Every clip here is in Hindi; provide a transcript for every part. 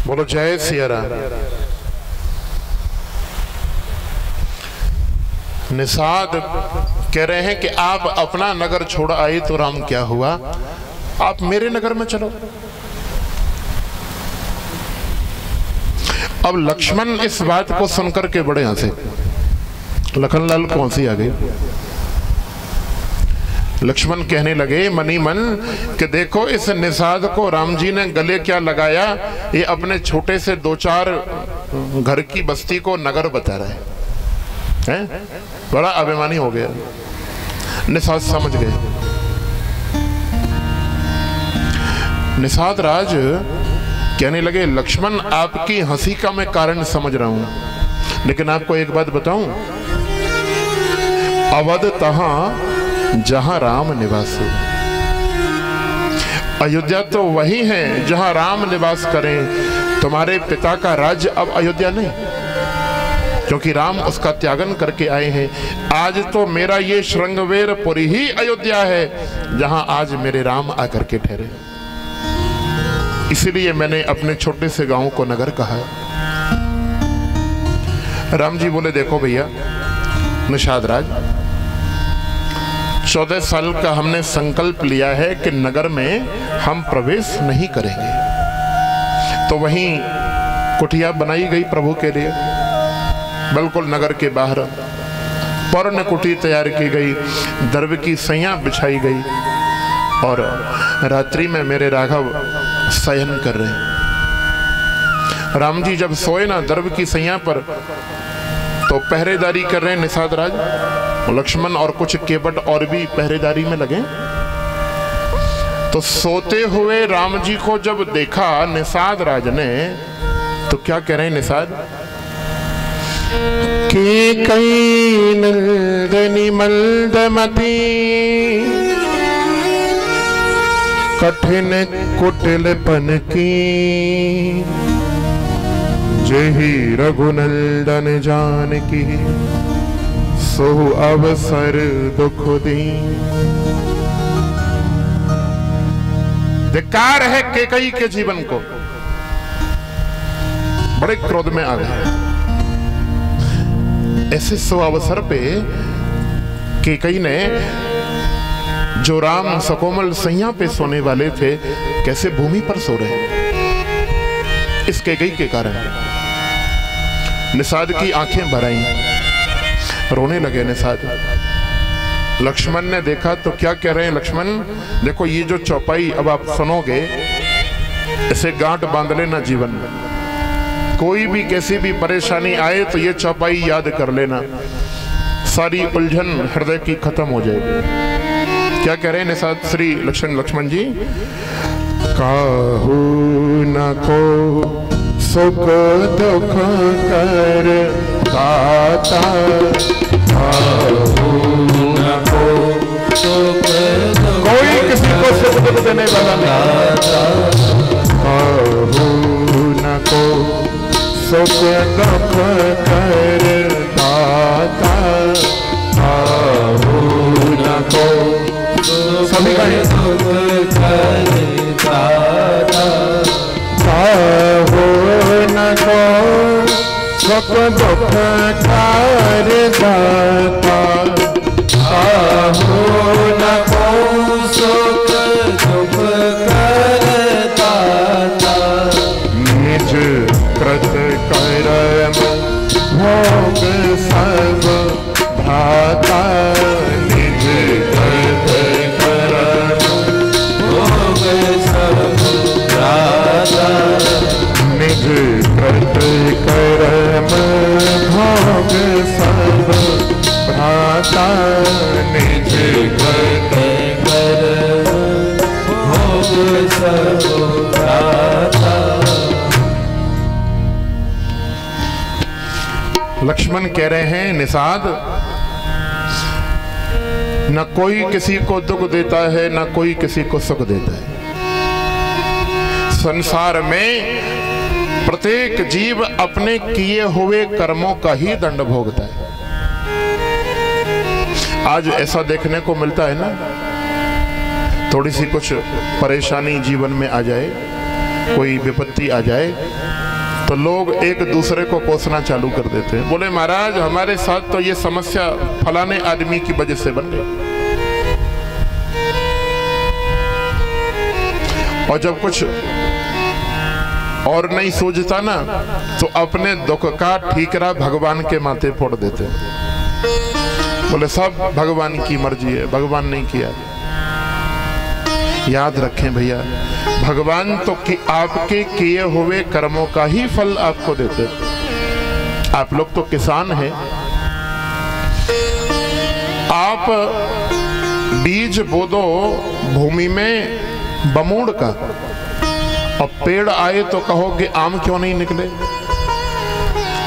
बोलो जय सिया राम। निषाद कह रहे हैं कि आप अपना नगर छोड़ आए तो राम क्या हुआ, आप मेरे नगर में चलो। अब लक्ष्मण इस बात को सुनकर के बड़े हंसे। लखनलाल को हंसी आ गई। लक्ष्मण कहने लगे मनी मन कि देखो इस निषाद को राम जी ने गले क्या लगाया, ये अपने छोटे से 2-4 घर की बस्ती को नगर बता रहा है? बड़ा अभिमानी हो गया। निषाद समझ गए। निषाद राज कहने लगे लक्ष्मण आपकी हंसी का मैं कारण समझ रहा हूं, लेकिन आपको एक बात बताऊं, अवध तहां जहां राम निवास हो। अयोध्या तो वही है जहां राम निवास करें। तुम्हारे पिता का राज्य अब अयोध्या नहीं, क्योंकि राम उसका त्यागन करके आए हैं। आज तो मेरा ये श्रृंगवेरपुरी ही अयोध्या है जहां आज मेरे राम आकर के ठहरे। इसीलिए मैंने अपने छोटे से गांव को नगर कहा। राम जी बोले देखो भैया निषाद राज, 14 साल का हमने संकल्प लिया है कि नगर में हम प्रवेश नहीं करेंगे। तो वहीं कुटिया बनाई गई प्रभु के लिए, बिल्कुल नगर के बाहर पर्ण कुटी तैयार की गई, दर्भ की सैया बिछाई गई और रात्रि में मेरे राघव शयन कर रहे हैं। राम जी जब सोए ना दर्भ की सैया पर, तो पहरेदारी कर रहे हैं निषाद राज। लक्ष्मण और कुछ केवट और भी पहरेदारी में लगे। तो सोते हुए राम जी को जब देखा निषाद राज ने, तो क्या कह रहे हैं निषाद कि कई नंदनी मंदमती कठिन कुटिलपन की, जेहि रघुनंदन जानकी सो अवसर दुख दी। धिक्कार है केकई के जीवन को। बड़े क्रोध में आ गए। ऐसे सो अवसर पे केकई ने, जो राम सकोमल सैया पे सोने वाले थे, कैसे भूमि पर सो रहे। इस केकई के कारण निषाद की आंखें भर आई, रोने लगे निषाद। लक्ष्मण ने देखा तो क्या कह रहे हैं लक्ष्मण, देखो ये जो चौपाई अब आप सुनोगे, इसे गांठ बांध लेना जीवन में। कोई भी कैसी भी परेशानी आए तो ये चौपाई याद कर लेना, सारी उलझन हृदय की खत्म हो जाएगी। क्या कह रहे हैं निषाद श्री लक्ष्मण जी, काहू न को सुख दुख कर दाता, काहू न को सुख दुख, कोई किसी को सुख दुख देने वाला नहीं। काहू न को सुख दुख कर दाता, काहू न को सभी का सुख दुख कर दाता, काहू न को सुख दुख कर दाता। निज कृत कर्म भोग सब भाता, निज कृत कर्म भोग सब भाता, निज कृत कर्म भोग सब भ्राता, निज कृत कर्म भोग सब भ्राता। लक्ष्मण कह रहे हैं निषाद, न कोई किसी को दुख देता है, न कोई किसी को सुख देता है। संसार में प्रत्येक जीव अपने किए हुए कर्मों का ही दंड भोगता है। आज ऐसा देखने को मिलता है ना, थोड़ी सी कुछ परेशानी जीवन में आ जाए, कोई विपत्ति आ जाए, तो लोग एक दूसरे को कोसना चालू कर देते हैं। बोले महाराज हमारे साथ तो ये समस्या फलाने आदमी की वजह से बन गई। और जब कुछ और नहीं सूझता ना तो अपने दुख का ठीकरा भगवान के माथे फोड़ देते हैं। बोले सब भगवान की मर्जी है, भगवान नहीं किया। याद रखें भैया, भगवान तो कि आपके किए हुए कर्मों का ही फल आपको देते। आप लोग तो किसान हैं, आप बीज बो दो भूमि में बमूड़ का और पेड़ आए तो कहोगे आम क्यों नहीं निकले?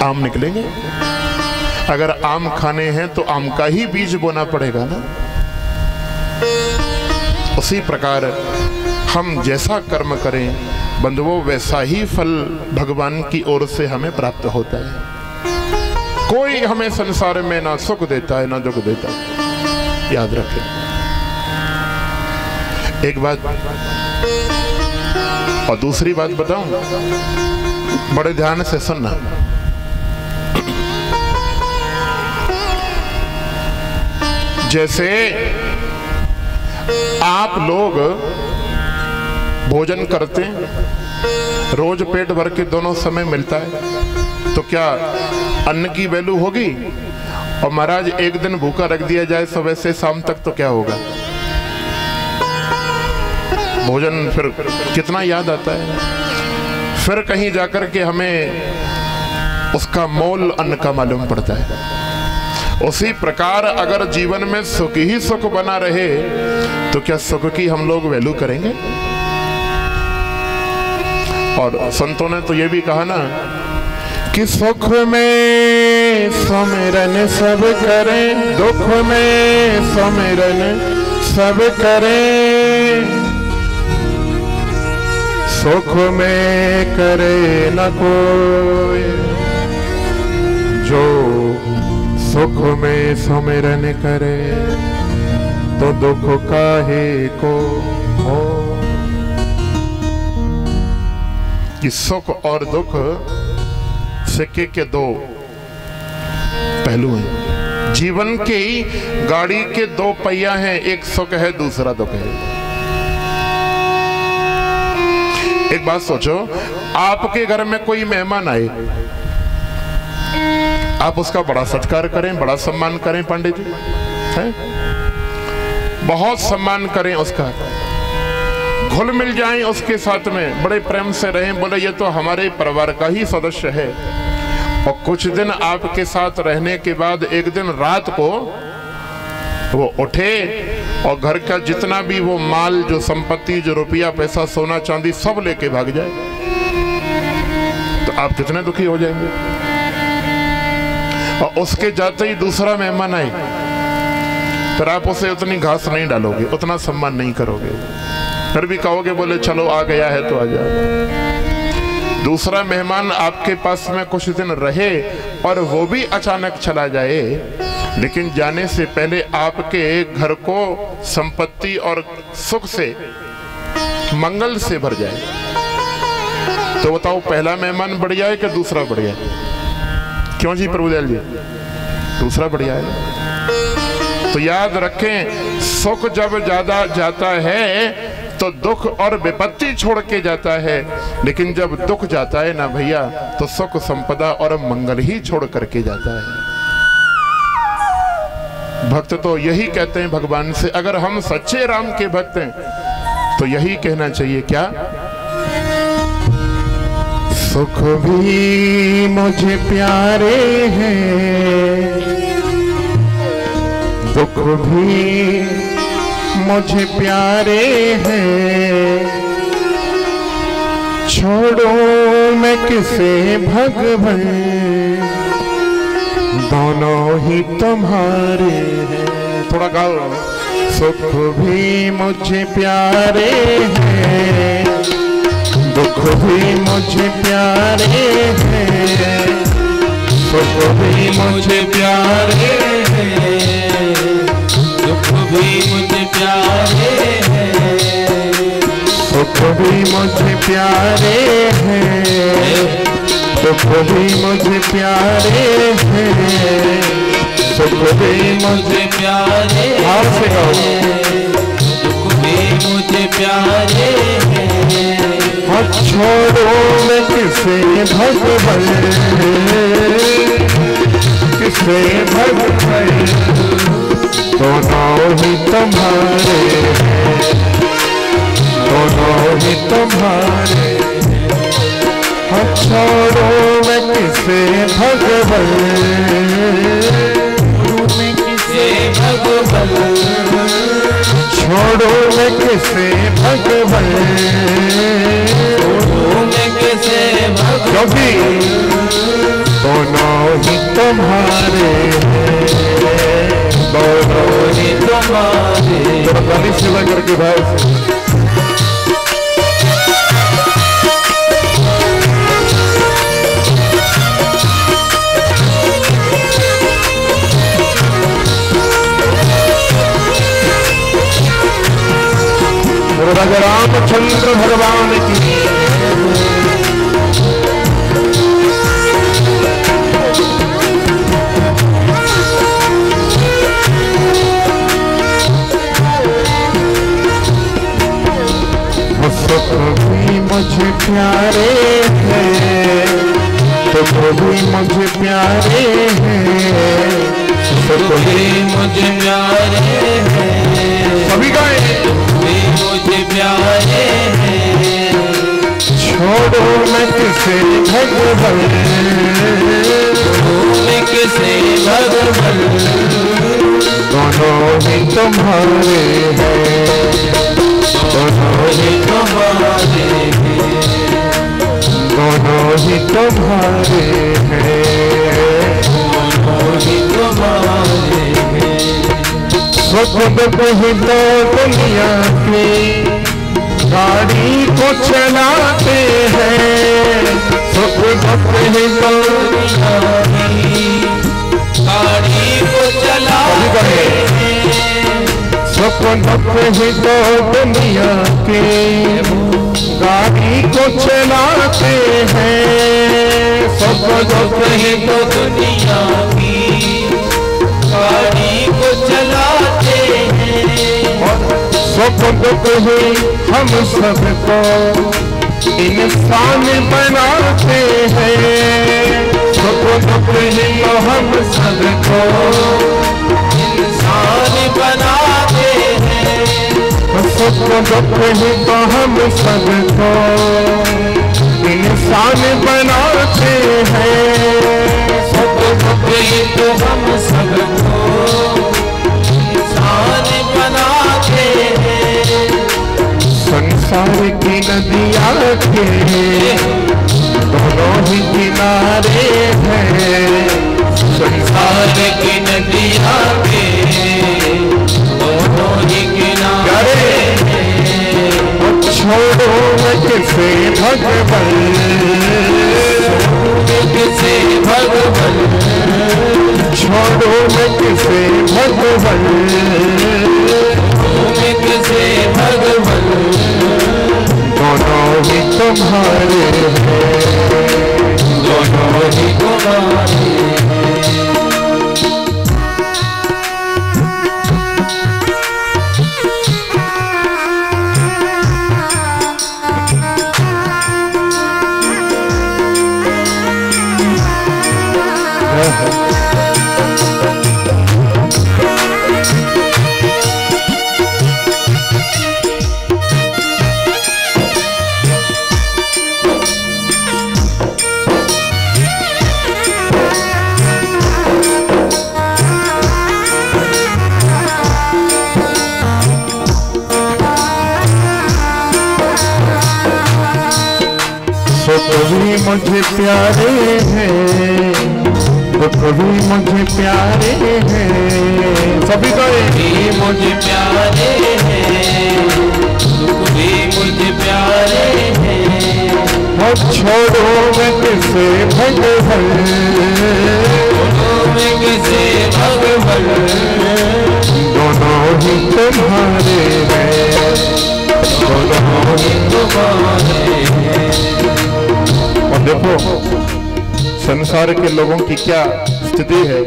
आम निकलेंगे। अगर आम खाने हैं तो आम का ही बीज बोना पड़ेगा ना। उसी प्रकार हम जैसा कर्म करें बंधुओं वैसा ही फल भगवान की ओर से हमें प्राप्त होता है। कोई हमें संसार में ना सुख देता है ना दुख देता है, याद रखें। एक बात और दूसरी बात बताऊं, बड़े ध्यान से सुनना। जैसे आप लोग भोजन करते हैं, रोज पेट भर के दोनों समय मिलता है, तो क्या अन्न की वैल्यू होगी? और महाराज एक दिन भूखा रख दिया जाए सुबह से शाम तक तो क्या होगा? भोजन फिर कितना याद आता है। फिर कहीं जाकर के हमें उसका मोल अन्न का मालूम पड़ता है। उसी प्रकार अगर जीवन में सुख ही सुख बना रहे तो क्या सुख की हम लोग वैल्यू करेंगे? और संतों ने तो ये भी कहा ना कि सुख में सुमिरन सब करें, दुख में सुमिरन सब करें, सुख में करे न कोई, जो सुख में सुमिरन करे तो दुख काहे को हो। कि सुख और दुख सिक्के के दो पहलू हैं। जीवन की गाड़ी के दो पहिया हैं, एक सुख है दूसरा दुख है। एक बात सोचो, आपके घर में कोई मेहमान आए, आप उसका बड़ा सत्कार करें, बड़ा सम्मान करें, पंडित जी है? बहुत सम्मान करें उसका, घुल मिल जाएं उसके साथ में, बड़े प्रेम से रहें। बोले ये तो हमारे परिवार का ही सदस्य है। और कुछ दिन आपके साथ रहने के बाद एक दिन रात को वो उठे और घर का जितना भी वो माल, जो संपत्ति, जो रुपया पैसा सोना चांदी सब लेके भाग जाए, तो आप कितने दुखी हो जाएंगे। और उसके जाते ही दूसरा मेहमान आए, फिर आप उसे उतनी घास नहीं डालोगे, उतना सम्मान नहीं करोगे, फिर भी कहोगे बोले चलो आ गया है तो आ जाओ। दूसरा मेहमान आपके पास में कुछ दिन रहे और वो भी अचानक चला जाए, लेकिन जाने से पहले आपके घर को संपत्ति और सुख से, मंगल से भर जाए, तो बताओ पहला मेहमान बढ़िया है कि दूसरा बढ़िया है? क्यों जी प्रभुदयाल जी? दूसरा बढ़िया है। तो याद रखें, सुख जब ज्यादा जाता है तो दुख और विपत्ति छोड़ के जाता है, लेकिन जब दुख जाता है ना भैया तो सुख संपदा और मंगल ही छोड़ करके जाता है। भक्त तो यही कहते हैं भगवान से, अगर हम सच्चे राम के भक्त हैं तो यही कहना चाहिए, क्या? सुख भी मुझे प्यारे हैं, दुख भी मुझे प्यारे हैं, छोड़ो मैं किसे भगवान, दोनों ही तुम्हारे हैं। थोड़ा गाओ। सुख भी मुझे प्यारे हैं, दुख भी मुझे प्यारे हैं, सुख भी मुझे प्यारे हैं, दुख भी मुझे प्यारे हैं, सुख भी मुझे प्यारे हैं, सुख भी मुझे प्यारे हैं, सुख भी मुझे प्यारे हैं, दुख भी मुझे प्यारे हैं। और छोड़ो मैं किसे भगवन, किसे भगवन, दोनों ही तुम्हारे हैं, दोनों ही तुम्हारे। छोड़ो मैं किसे भगवन, मैं किसे भगवन, छोड़ो मैं किसे भगवन, छोड़ो मैं किसे भगवन, क्योंकि दोनों ही तुम्हारे हैं, दोनों ही तुम्हारे। तो अपनी सेवा करके भाई से राजा रामचंद्र भगवान की। सुख भी मुझे प्यारे हैं, सुख भी मुझे प्यारे हैं, सुख भी मुझे प्यारे हैं, सभी गाए मुझे प्यारे हैं। छोड़ो मैं किसे भगवन, मैं किसे भगवन, दोनों ही तुम्हारे हैं, दोनों ही तुम्हारे हैं, दोनों ही तुम्हारे हैं, दोनों ही तुम्हारे हैं। सुख दुख ही तो दुनिया की गाड़ी को चलाते हैं, सुख दुख ही तो दुनिया की गाड़ी को चलाते हैं, सुख दुख ही तो दुनिया की गाड़ी को चलाते हैं, सुख दुख ही तो दुनिया की गाड़ी को चलाते हैं। सुख दुख ही हम सबको इंसान बनाते हैं, सुख दुख ही तो हम सबको इंसान बनाते हैं, सुख दुख ही तो हम सबको इंसान बनाते हैं, सुख दुख ही तो हम सबको इंसान बनाते हैं। संसार की नदियाँ के दोनों ही किनारे हैं, संसार की नदियाँ के दोनों ही किनारे हैं। छोड़ो मैं किसे भगवन, किसे भगवन, छोड़ो मैं किसे भगवन, मैं किसे भगवन, दोनों ही तुम्हारे हैं, दोनों ही तुम्हारे हैं। भी मुझे प्यारे हैं, दुख भी मुझे प्यारे हैं, सभी भी मुझे प्यारे हैं, दुख भी मुझे प्यारे हैं। और छोड़ो मैं किसे भगवन, मैं किसे भगवन, दोनों ही तुम्हारे हैं, दोनों ही तुम्हारे हैं। और देखो संसार के लोगों की क्या स्थिति है।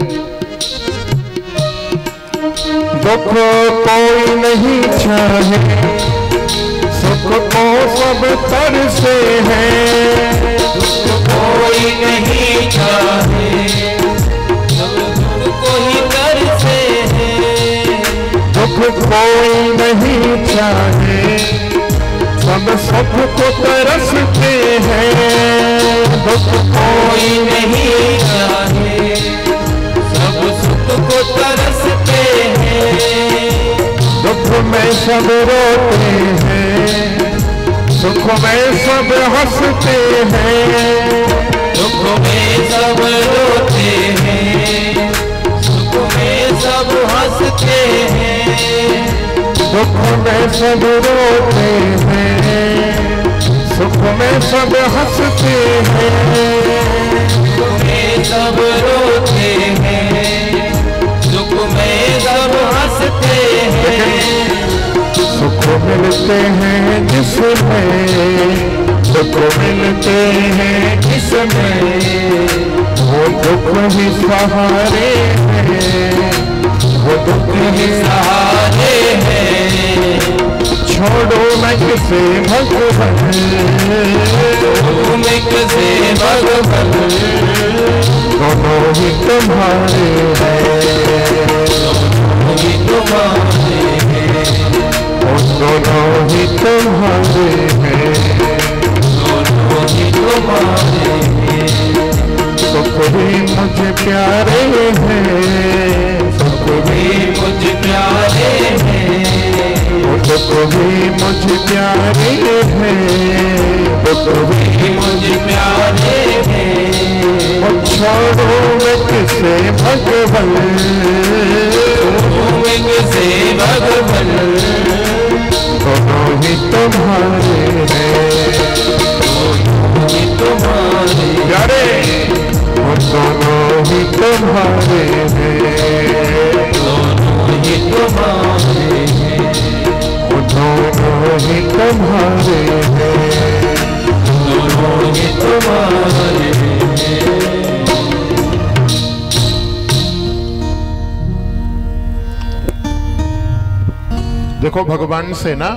दुख कोई नहीं चाहे, सुख को सब तरसे हैं। दुख कोई नहीं चाहे, सब दुख को ही तरसे हैं। दुख कोई नहीं चाहे, सब सुख को तरसते हैं। दुख कोई नहीं चाहे, सब सुख को तरसते हैं। दुख में सब रोते हैं, सुख में सब हंसते हैं। दुख में सब रोते हैं, सुख में सब हंसते हैं। दुख में सब रोते हैं, सुख में सब हंसते हैं। सुख में सब रोते हैं, सुख में सब हंसते हैं। सुख मिलते हैं जिसमें, दुख मिलते हैं जिसमें, वो दुख ही सहारे हैं, वो दुख ही सहारे हैं। छोड़ो मैं किसे भगवन, तुम किसे भगवन, दोनों ही तुम्हारे हैं, दोनों ही तुम्हारे हैं, दोनों ही तुम्हारे हैं, दोनों ही तुम्हारे हैं। सुख भी मुझे प्यारे हैं, सुख भी मुझे प्यारे हैं, दुख भी मुझे प्यारे हैं, दुख भी मुझे प्यारे हैं। छोड़ो मैं किसे भगवन, तुम किसे भगवन, दोनों ही तुम्हारे हैं, दोनों ही तुम्हारे प्यारे, दोनों ही तुम्हारे हैं, दोनों ही तुम्हारे हैं, दोनों ही तुम्हारे हैं, दोनों ही तुम्हारे हैं। देखो भगवान से ना,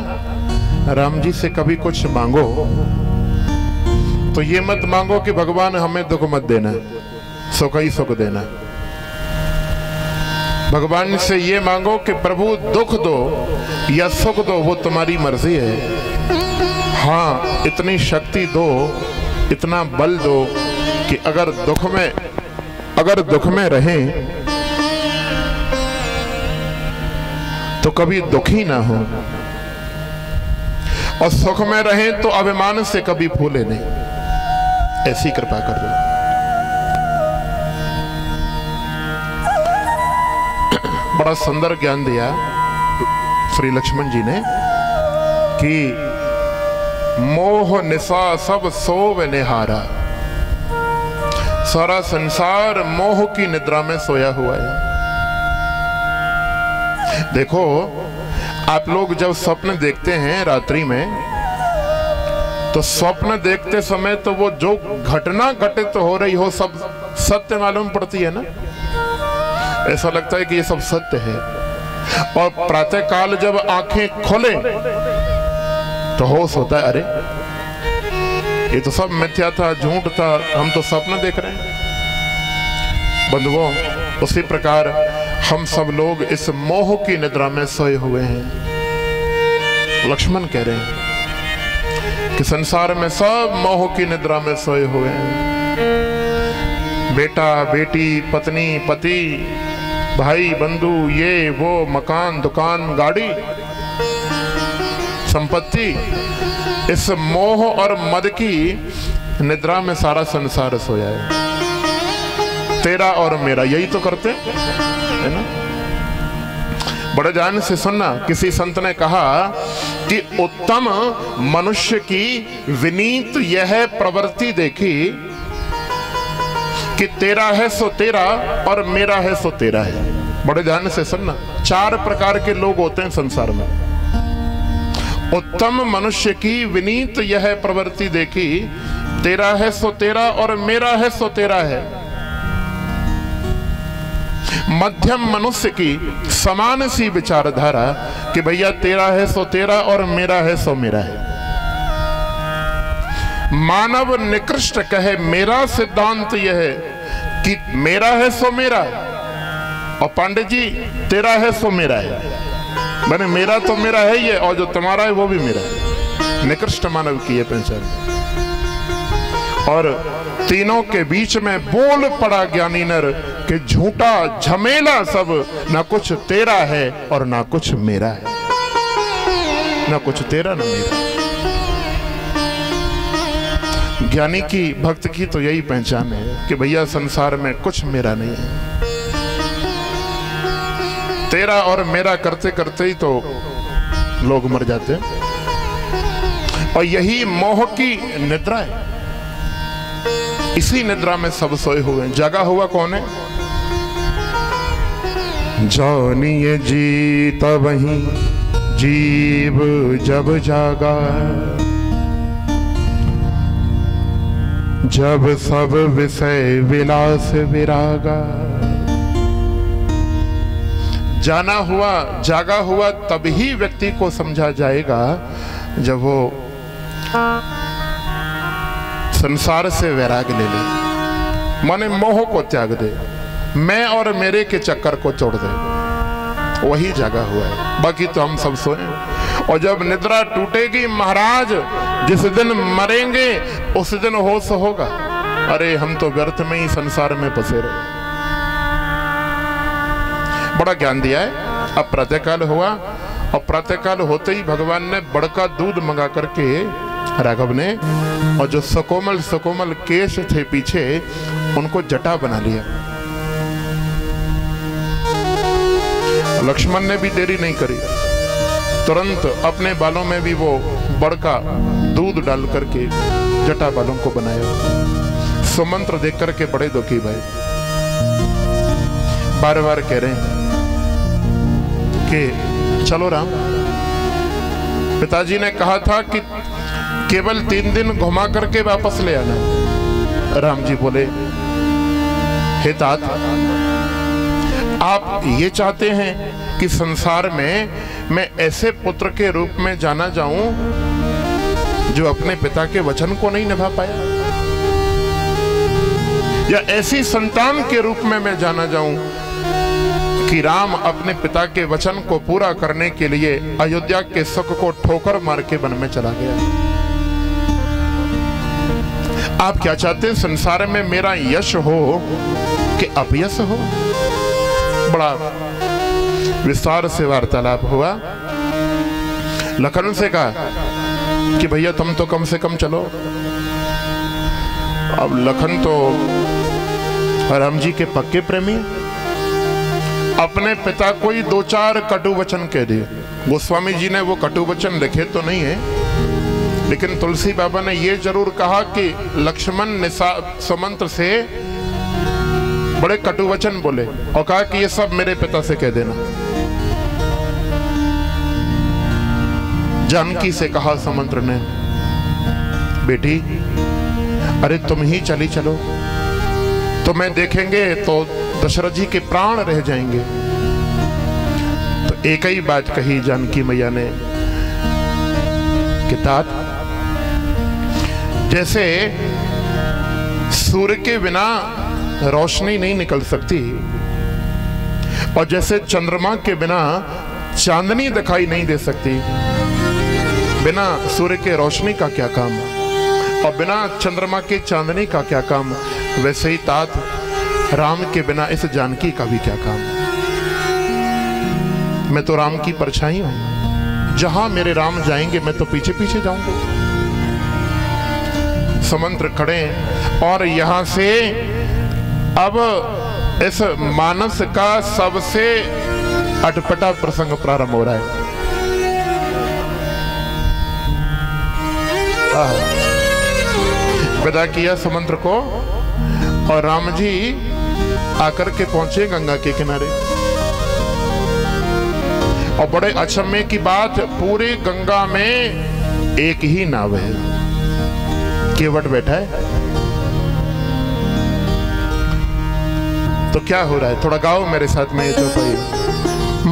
राम जी से कभी कुछ मांगो तो ये मत मांगो कि भगवान हमें दुख मत देना, सुख ही सुख देना। भगवान से ये मांगो कि प्रभु दुख दो या सुख दो, वो तुम्हारी मर्जी है। हाँ, इतनी शक्ति दो, इतना बल दो कि अगर दुख में रहें तो कभी दुखी ना हो, और सुख में रहें तो अभिमान से कभी फूले नहीं। ऐसी कृपा कर दो। बड़ा सुंदर ज्ञान दिया श्री लक्ष्मण जी ने कि मोह निशा सब सोव निहारा। सारा संसार मोह की निद्रा में सोया हुआ है। देखो, आप लोग जब स्वप्न देखते हैं रात्रि में, तो स्वप्न देखते समय तो वो जो घटना घटित हो रही हो सब सत्य मालूम पड़ती है ना। ऐसा लगता है कि ये सब सत्य है। और प्रातः काल जब आंखें खोले तो होश होता है, अरे ये तो सब मिथ्या था, झूठ था, हम तो स्वप्न देख रहे हैं। बंधुओं, उसी प्रकार हम सब लोग इस मोह की निद्रा में सोए हुए हैं। लक्ष्मण कह रहे हैं कि संसार में सब मोह की निद्रा में सोए हुए हैं। बेटा बेटी, पत्नी पति, भाई बंधु, ये वो, मकान दुकान गाड़ी संपत्ति, इस मोह और मद की निद्रा में सारा संसार सोया है। तेरा और मेरा यही तो करते है ना। बड़े ध्यान से सुनना, किसी संत ने कहा कि उत्तम मनुष्य की विनीत यह प्रवृत्ति देखी कि तेरा है सो तेरा और मेरा है सो तेरा है। बड़े ध्यान से सुनना, 4 प्रकार के लोग होते हैं संसार में। उत्तम मनुष्य की विनीत यह प्रवृत्ति देखी, तेरा है सो तेरा और मेरा है सो तेरा है। मध्यम मनुष्य की समान सी विचारधारा कि भैया तेरा है सो तेरा और मेरा है सो मेरा है। मानव निकृष्ट कहे मेरा सिद्धांत यह है कि मेरा है सो मेरा, और पांडे जी तेरा है सो मेरा है। मैंने मेरा तो मेरा है ये, और जो तुम्हारा है वो भी मेरा है। निकृष्ट मानव की ये पहचान। और तीनों के बीच में बोल पड़ा ज्ञानी नर कि झूठा झमेला सब, ना कुछ तेरा है और ना कुछ मेरा है, ना कुछ तेरा ना मेरा। ज्ञानी की भक्त की तो यही पहचान है कि भैया संसार में कुछ मेरा नहीं है। तेरा और मेरा करते करते ही तो लोग मर जाते हैं। और यही मोह की निद्रा है। इसी निद्रा में सब सोए हुए हैं। जागा हुआ कौन है? जानिए जीता वही जीव जब जागा, जब सब विषय विलास विरागा। जाना हुआ जागा हुआ तभी व्यक्ति को समझा जाएगा जब वो संसार से वैराग ले ले, माने मोह को त्याग दे, मैं और मेरे के चक्कर को छोड़ दे, वही जागा हुआ है। बाकी तो हम सब सोए। और जब निद्रा टूटेगी महाराज, जिस दिन मरेंगे उस दिन होश होगा, अरे हम तो व्यर्थ में ही संसार में फंसे रहे। बड़ा ज्ञान दिया है। अब प्रातःकाल हुआ, और प्रातःकाल होते ही भगवान ने बड़का दूध मंगा करके राघव ने, और जो सकोमल सकोमल केश थे पीछे उनको जटा बना लिया। लक्ष्मण ने भी देरी नहीं करी, तुरंत अपने बालों में भी वो बड़का दूध डाल करके जटा बालों को बनाया। सुमंत्र देख करके बड़े दुखी भाई, बार बार कह रहे हैं कि चलो राम, पिताजी ने कहा था कि केवल 3 दिन घुमा करके वापस ले आना। राम जी बोले, हे तात, आप ये चाहते हैं कि संसार में मैं ऐसे पुत्र के रूप में जाना जाऊं जो अपने पिता के वचन को नहीं निभा पाया, या ऐसी संतान के रूप में मैं जाना जाऊं कि राम अपने पिता के वचन को पूरा करने के लिए अयोध्या के सुख को ठोकर मार के वन में चला गया। आप क्या चाहते हैं? संसार में मेरा यश हो कि अपयश हो? बड़ा विस्तार से वार्तालाप हुआ। लखन से कहा कि भैया तुम तो कम से कम चलो। अब लखन तो राम जी के पक्के प्रेमी, अपने पिता को ही 2-4 कटु वचन कह दिए। गोस्वामी जी ने वो कटु वचन लिखे तो नहीं है, लेकिन तुलसी बाबा ने ये जरूर कहा कि लक्ष्मण सुमंत्र से बड़े कटु वचन बोले और कहा कि ये सब मेरे पिता से कह देना। जानकी से कहा सुमंत्र ने, बेटी अरे तुम ही चली चलो, तुम्हें देखेंगे तो दशरथ जी के प्राण रह जाएंगे। तो एक ही बात कही जानकी मैया ने कि तात, जैसे सूर्य के बिना रोशनी नहीं निकल सकती, और जैसे चंद्रमा के बिना चांदनी दिखाई नहीं दे सकती, बिना सूर्य के रोशनी का क्या काम और बिना चंद्रमा के चांदनी का क्या काम, वैसे ही तात राम के बिना इस जानकी का भी क्या काम। मैं तो राम की परछाई हूं, जहां मेरे राम जाएंगे मैं तो पीछे पीछे जाऊंगा। सुमंत्र खड़े और यहां से अब इस मानस का सबसे अटपटा प्रसंग प्रारंभ हो रहा है। विदा किया सुमंत्र को, और राम जी आकर के पहुंचे गंगा के किनारे। और बड़े अचंभे की बात, पूरे गंगा में एक ही नाव है, केवट बैठा है। तो क्या हो रहा है, थोड़ा गाओ मेरे साथ में ये चौपाई।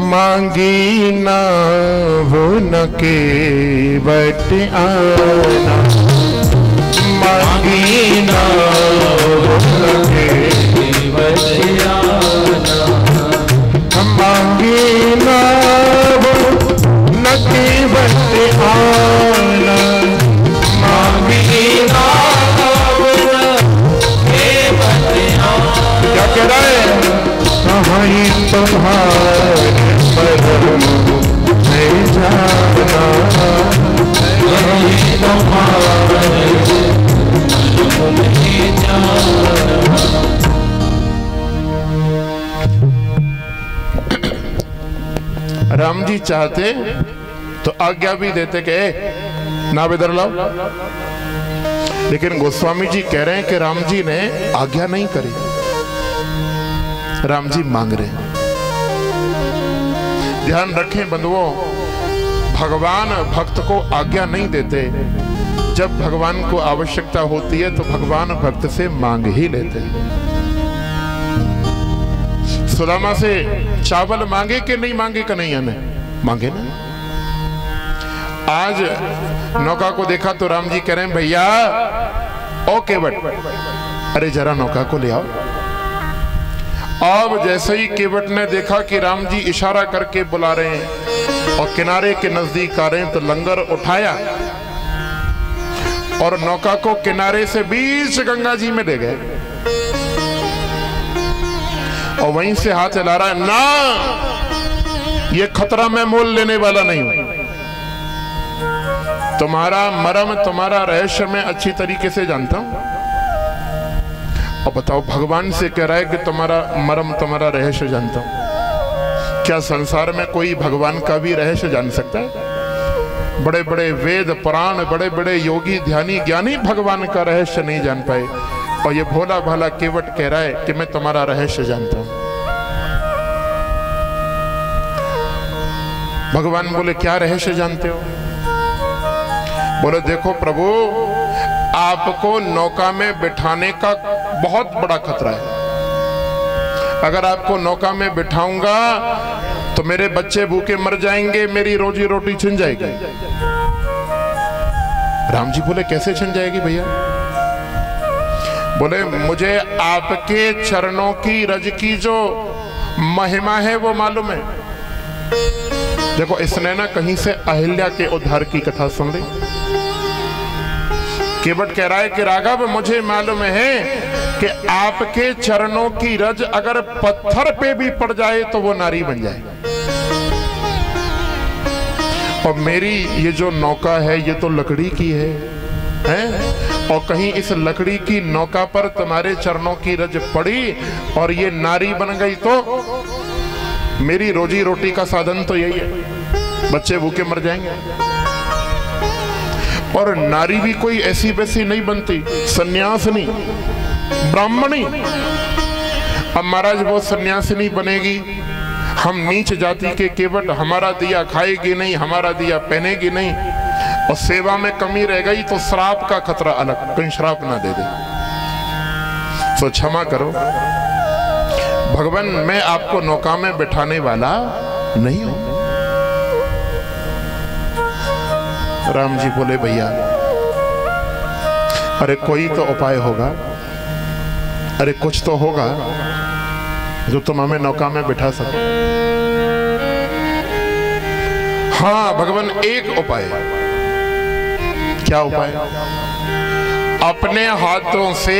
मांगी नाव न केवट आना, मांगी नाव न केवट आना, मांगी नाव न केवट आना, मांगी नाव न केवट आना। क्या कह रहा है? कहीं तुम्हारे परम में जाना, कहीं तुम्हारे परम में जाना। राम जी चाहते तो आज्ञा भी देते कि नाव इधर लाओ, लेकिन गोस्वामी जी कह रहे हैं कि राम जी ने आज्ञा नहीं करी, राम जी मांग रहे हैं। ध्यान रखें बंधुओं, भगवान भक्त को आज्ञा नहीं देते, जब भगवान को आवश्यकता होती है तो भगवान भक्त से मांग ही लेते हैं। सुदामा से चावल मांगे कि नहीं मांगे कन्हैया ने? मांगे ना। आज नौका को देखा तो राम जी कह रहे हैं भैया ओ केवट, अरे जरा नौका को ले आओ। अब जैसे ही केवट ने देखा कि राम जी इशारा करके बुला रहे हैं और किनारे के नजदीक आ रहे हैं, तो लंगर उठाया और नौका को किनारे से बीच गंगा जी में ले गए और वहीं से हाथ हिला रहा है, ना ये खतरा मैं मोल लेने वाला नहीं हूं, तुम्हारा मर्म तुम्हारा रहस्य मैं अच्छी तरीके से जानता हूं। और बताओ, भगवान से कह रहा है कि तुम्हारा मर्म तुम्हारा रहस्य जानता हूं। क्या संसार में कोई भगवान का भी रहस्य जान सकता है? बड़े बड़े वेद पुराण, बड़े बड़े योगी ध्यानी ज्ञानी भगवान का रहस्य नहीं जान पाए, और ये भोला भाला केवट कह रहा है कि मैं तुम्हारा रहस्य जानता हूं। भगवान बोले क्या रहस्य जानते हो? बोले देखो प्रभु, आपको नौका में बिठाने का बहुत बड़ा खतरा है। अगर आपको नौका में बिठाऊंगा तो मेरे बच्चे भूखे मर जाएंगे, मेरी रोजी रोटी छिन जाएगी। राम जी बोले कैसे छिन जाएगी भैया? बोले मुझे आपके चरणों की रज की जो महिमा है वो मालूम है। देखो, इसने ना कहीं से अहिल्या के उद्धार की कथा सुन ली। केवट कह रहा है कि राघव, मुझे मालूम है कि आपके चरणों की रज अगर पत्थर पे भी पड़ जाए तो वो नारी बन जाए, और मेरी ये जो नौका है ये तो लकड़ी की है, और कहीं इस लकड़ी की नौका पर तुम्हारे चरणों की रज पड़ी और ये नारी बन गई तो मेरी रोजी रोटी का साधन तो यही है, बच्चे भूखे मर जाएंगे। और नारी भी कोई ऐसी वैसी नहीं बनती, सन्यासिनी ब्राह्मणी। अब महाराज वो सन्यासिनी बनेगी, हम नीच जाति के केवट, हमारा दिया खाएगी नहीं, हमारा दिया पहनेगी नहीं, और सेवा में कमी रह गई तो श्राप का खतरा अलग, कहीं श्राप ना दे दे। तो क्षमा करो भगवान, मैं आपको नौका में बिठाने वाला नहीं हूं। राम जी बोले भैया, अरे कोई तो उपाय होगा, अरे कुछ तो होगा जो तुम हमें नौका में बिठा सको। हाँ भगवान, एक उपाय। क्या उपाय? अपने हाथों से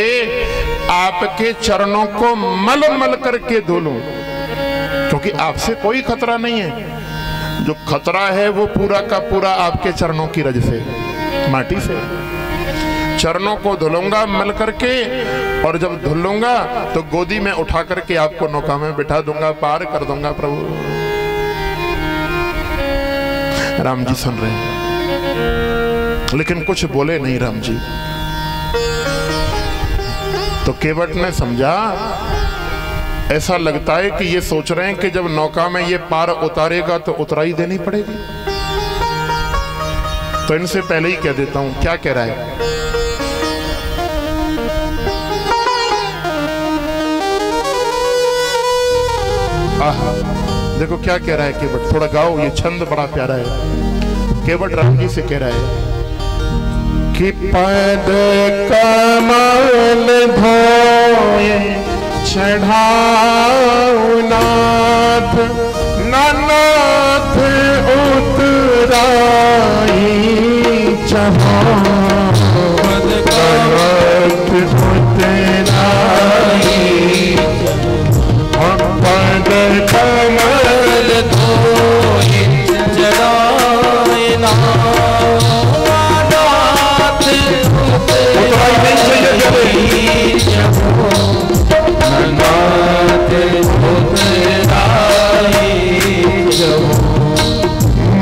आपके चरणों को मल मल करके धो लूं, क्योंकि आपसे कोई खतरा नहीं है। जो खतरा है वो पूरा का पूरा आपके चरणों की रज से, माटी से। चरणों को धुलूंगा मल करके, और जब धुलूंगा तो गोदी में उठा करके आपको नौका में बिठा दूंगा, पार कर दूंगा प्रभु। राम जी सुन रहे हैं, लेकिन कुछ बोले नहीं राम जी। तो केवट ने समझा ऐसा लगता है कि ये सोच रहे हैं कि जब नौका में ये पार उतारेगा तो उतराई देनी पड़ेगी। तो इनसे पहले ही कह देता हूं क्या कह रहा है। देखो क्या कह रहा है केवट, थोड़ा गाओ, ये छंद बड़ा प्यारा है। केवट राम जी से कह रहा है कि पद कमल धोए चढ़ाऊ नाथ, नाथ उतराई चढ़ा, पद कमल धोए चढ़ाए नाथ, उतराई नहीं चाहिए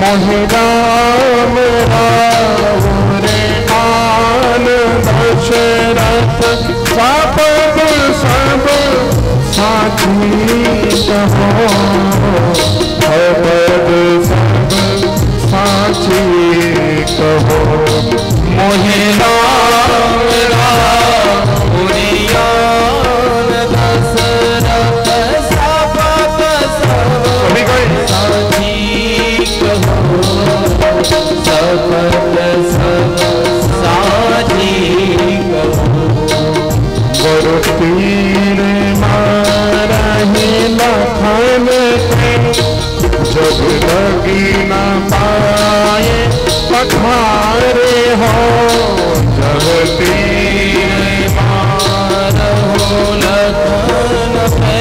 मोहराम राम रे आन दशरथ सब सब साथी कहो, सब साथी कहो। मोहराम राम रे आन दशरथ सब साथी कहो, सब साथी कहो। गुरु तीर मारहि लखन के, जब लगी न पाए पखारे हो, जब तीर मारहो लखन पे,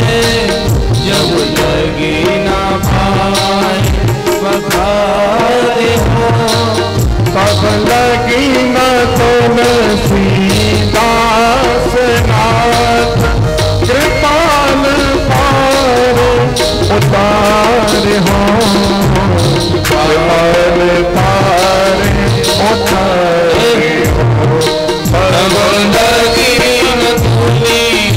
जब लगी न पाए पखारे हो, तब लगी न तुलसीदास नाथ, कृपाल पार उतारे हो, कृपाल पार उतारे हो, तब लगी न तुलसीदास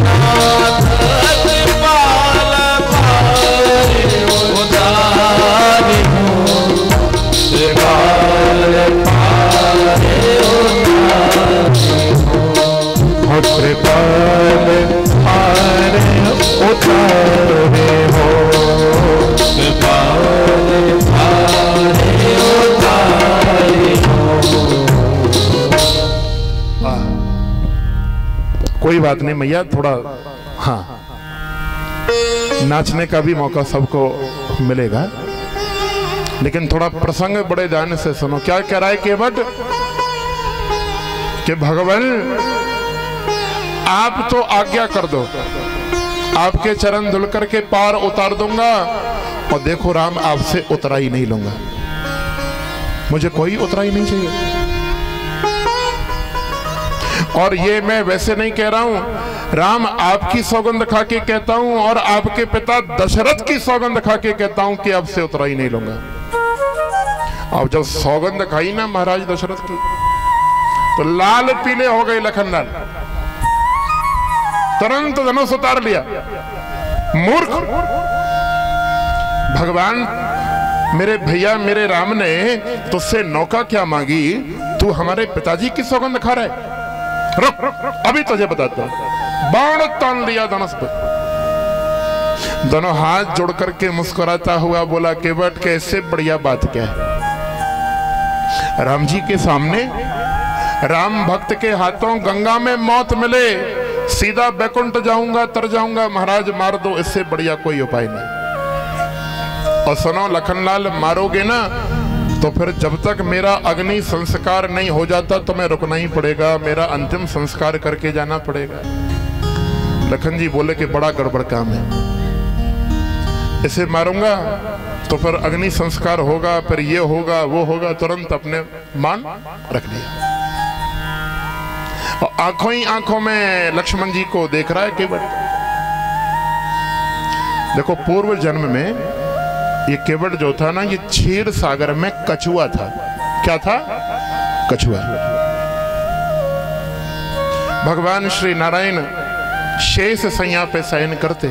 नाथ, कृपाल पार उतारे हो, कृपाल पार उतारे हो, कृपाल पार उतारे हो, कृपाल पार उतारे हो। कोई बात नहीं मैया, थोड़ा हाँ नाचने का भी मौका सबको मिलेगा, लेकिन थोड़ा प्रसंग बड़े ध्यान से सुनो। क्या कह रहा है केवट कि भगवान आप तो आज्ञा कर दो, आपके चरण धुल करके पार उतार दूंगा, और देखो राम आपसे उतराई नहीं लूंगा, मुझे कोई उतराई नहीं चाहिए। और ये मैं वैसे नहीं कह रहा हूं, राम आपकी सौगंध खा के कहता हूं और आपके पिता दशरथ की सौगंध खा के कहता हूं कि आपसे उतराई नहीं लूंगा। अब जब सौगंध खाई ना महाराज दशरथ की, तो लाल पीले हो गए लखनलाल, तुरंत धनुष उतार लिया। मूर्ख भगवान, मेरे भैया मेरे राम ने तुझसे नौका क्या मांगी, तू हमारे पिताजी की सौगंध खा रहा है। रुक, अभी तुझे बताता हूं। बाण तान लिया धनुष पर, दोनों हाथ जोड़ करके मुस्कुराता हुआ बोला केवट के इससे बढ़िया बात क्या है। राम जी के सामने राम भक्त के हाथों गंगा में मौत मिले, सीधा बैकुंठ जाऊंगा तर जाऊंगा, महाराज मार दो, इससे बढ़िया कोई उपाय नहीं। और सुनो लखनलाल, मारोगे ना तो फिर जब तक मेरा अग्नि संस्कार नहीं हो जाता तो मैं रुकना ही पड़ेगा, मेरा अंतिम संस्कार करके जाना पड़ेगा। लखन जी बोले कि बड़ा गड़बड़ काम है, इसे मारूंगा तो फिर अग्नि संस्कार होगा, फिर ये होगा वो होगा। तुरंत अपने मान रख लिया और आंखों ही आंखों में लक्ष्मण जी को देख रहा है केवट। देखो पूर्व जन्म में ये केवट जो था ना, ये क्षीर सागर में कछुआ था। क्या था? कछुआ। भगवान श्री नारायण शेष सैया पे शयन करते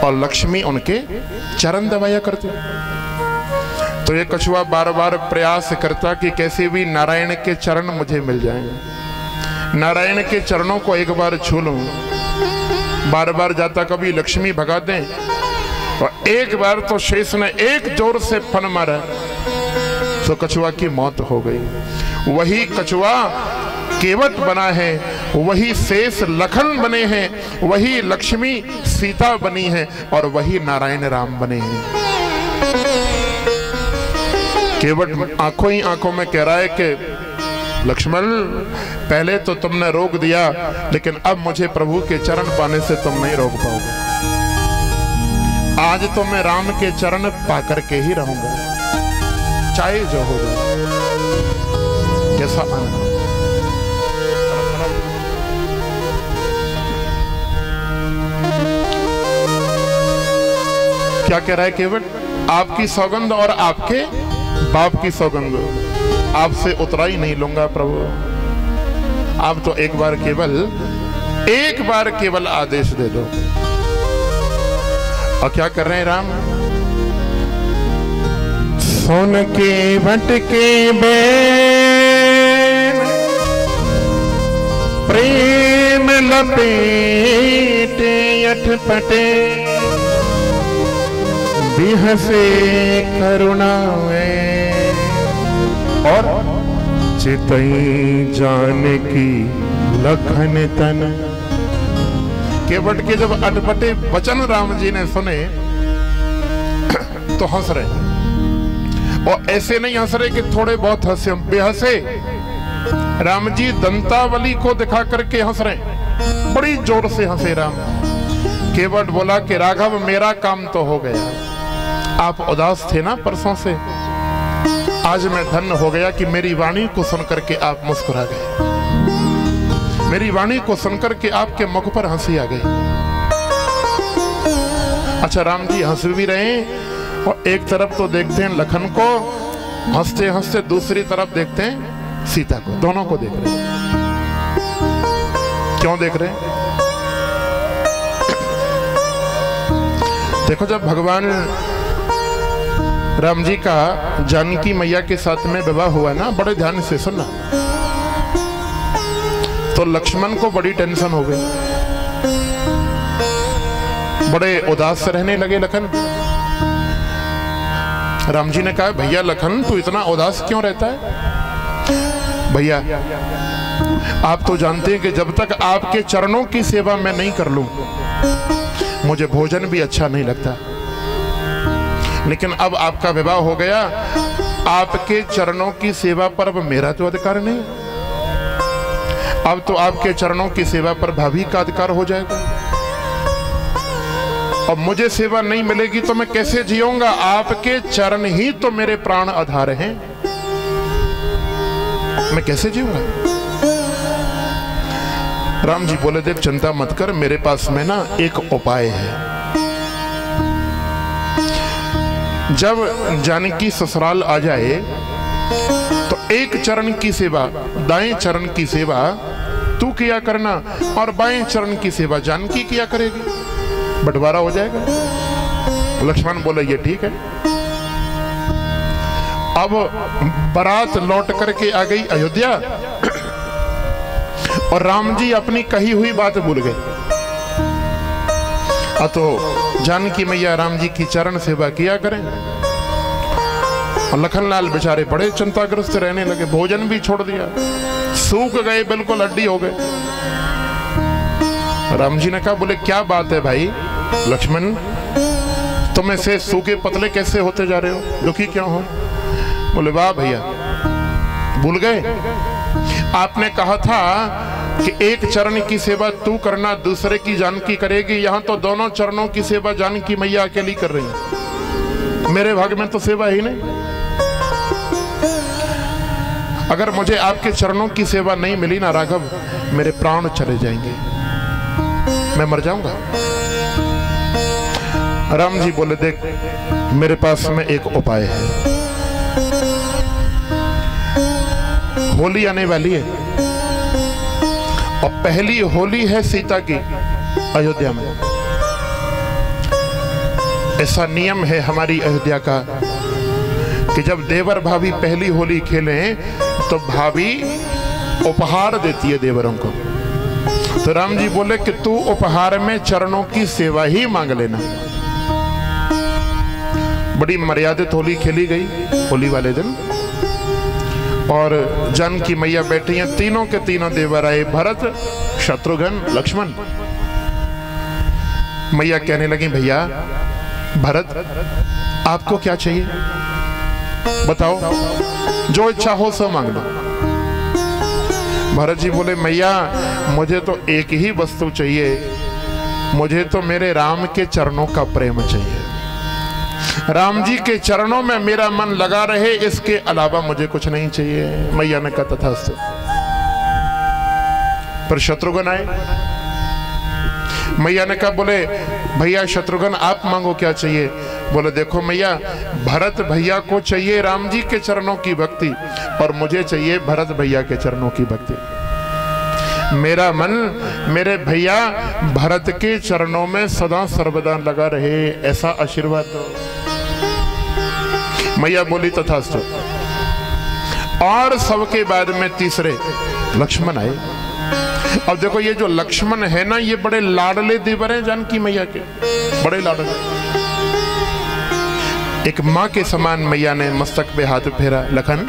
और लक्ष्मी उनके चरण दबाया करते। तो ये कछुआ बार बार प्रयास करता कि कैसे भी नारायण के चरण मुझे मिल जाएं, नारायण के चरणों को एक बार छू लूं। बार बार जाता, कभी लक्ष्मी भगा दें, और एक बार तो शेष ने एक जोर से फन मारा तो कछुआ की मौत हो गई। वही कछुआ केवट बना है, वही शेष लखन बने हैं, वही लक्ष्मी सीता बनी है, और वही नारायण राम बने हैं। केवट आंखों ही आंखों में कह रहा है कि लक्ष्मण, पहले तो तुमने रोक दिया, लेकिन अब मुझे प्रभु के चरण पाने से तुम नहीं रोक पाओगे। आज तो मैं राम के चरण पाकर के ही रहूंगा, चाहे जो होगा। कैसा आनंद! क्या कह रहा है केवट? आपकी सौगंध और आपके बाप की सौगंध, आपसे उतरा ही नहीं लूंगा प्रभु। आप तो एक बार केवल आदेश दे दो। और क्या कर रहे हैं राम? सुन के भटके बैन प्रेम लपेटे अठपटे, बिहसे करुणाए और चितई जाने की लखन तन। केवट के जब अटपटे वचन राम जी ने सुने तो हंस रहे, और ऐसे नहीं हंस रहे कि थोड़े बहुत हंसे, बेहसे। राम जी दंतावली को दिखा करके हंस रहे, बड़ी जोर से हंसे राम। केवट बोला कि राघव, मेरा काम तो हो गया। आप उदास थे ना परसों से, आज मैं धन्य हो गया कि मेरी वाणी को सुन करके आप मुस्कुरा गए, मेरी वाणी को सुनकर के आपके मुख पर हंसी आ गई। अच्छा, राम जी हंस भी रहे, और एक तरफ तो देखते हैं लखन को हंसते हंसते, दूसरी तरफ देखते हैं सीता को, दोनों को देख रहे हैं। क्यों देख रहे हैं? देखो, जब भगवान राम जी का जानकी मैया के साथ में विवाह हुआ ना, बड़े ध्यान से सुनना, तो लक्ष्मण को बड़ी टेंशन हो गई, बड़े उदास से रहने लगे लखन। राम जी ने कहा, भैया लखन, तू इतना उदास क्यों रहता है? भैया, आप तो जानते हैं कि जब तक आपके चरणों की सेवा मैं नहीं कर लूं, मुझे भोजन भी अच्छा नहीं लगता। लेकिन अब आपका विवाह हो गया, आपके चरणों की सेवा पर अब मेरा तो अधिकार नहीं, अब तो आपके चरणों की सेवा पर भाभी का अधिकार हो जाएगा। और मुझे सेवा नहीं मिलेगी तो मैं कैसे जीऊंगा? आपके चरण ही तो मेरे प्राण आधार हैं, मैं कैसे जीऊंगा? राम जी बोले, देख चिंता मत कर, मेरे पास में ना एक उपाय है। जब जानकी ससुराल आ जाए तो एक चरण की सेवा, दाएं चरण की सेवा तू किया करना, और बाएं चरण की सेवा जानकी किया करेगी, बंटवारा हो जाएगा। लक्ष्मण बोले, ये ठीक है। अब बारात लौट करके आ गई अयोध्या, और राम जी अपनी कही हुई बात भूल गए। तो जानकी मैया राम जी की चरण सेवा किया करें, और लखनलाल बेचारे बड़े चिंताग्रस्त रहने लगे, भोजन भी छोड़ दिया, सूख गए, बिल्कुल हड्डी हो गए। राम जी ने कहा, बोले क्या बात है भाई लक्ष्मण, तुम ऐसे सूखे पतले कैसे होते जा रहे हो, दुखी क्यों हो? बोले, वाह भैया, भूल गए, आपने कहा था कि एक चरण की सेवा तू करना, दूसरे की जानकी करेगी। यहां तो दोनों चरणों की सेवा जानकी मैया अकेली कर रही है, मेरे भाग में तो सेवा ही नहीं। अगर मुझे आपके चरणों की सेवा नहीं मिली ना राघव, मेरे प्राण चले जाएंगे, मैं मर जाऊंगा। राम जी बोले, देख मेरे पास में एक उपाय है। होली आने वाली है, और पहली होली है सीता की, अयोध्या में। ऐसा नियम है हमारी अयोध्या का कि जब देवर भाभी पहली होली खेलें तो भाभी उपहार देती है देवरों को। तो राम जी बोले कि तू उपहार में चरणों की सेवा ही मांग लेना। बड़ी मर्यादित होली खेली गई होली वाले दिन, और जानकी मैया बैठी हैं, तीनों के तीनों देवर आए, भरत, शत्रुघ्न, लक्ष्मण। मैया कहने लगी, भैया भरत आपको क्या चाहिए बताओ, जो इच्छा हो सो मांग लो। भरत जी बोले, मैया मुझे तो एक ही वस्तु चाहिए, मुझे तो मेरे राम के चरणों का प्रेम चाहिए। राम जी के चरणों में मेरा मन लगा रहे, इसके अलावा मुझे कुछ नहीं चाहिए। मैया ने कहा तथास्तु। पर शत्रुघ्न आए, मैया ने कहा, बोले भैया शत्रुघ्न आप मांगो क्या चाहिए। बोले देखो मैया, भरत भैया को चाहिए राम जी के चरणों की भक्ति, और मुझे चाहिए भरत भैया के चरणों की भक्ति। मेरा मन मेरे भैया भरत के चरणों में सदा सर्वदा लगा रहे, ऐसा आशीर्वाद दो। मैया बोली तथास्तु। और सबके बाद में तीसरे लक्ष्मण आए। अब देखो ये जो लक्ष्मण है ना, ये बड़े लाडले देवर हैं जानकी मैया के, बड़े लाडले। एक माँ के समान मैया ने मस्तक पे हाथ फेरा, लखन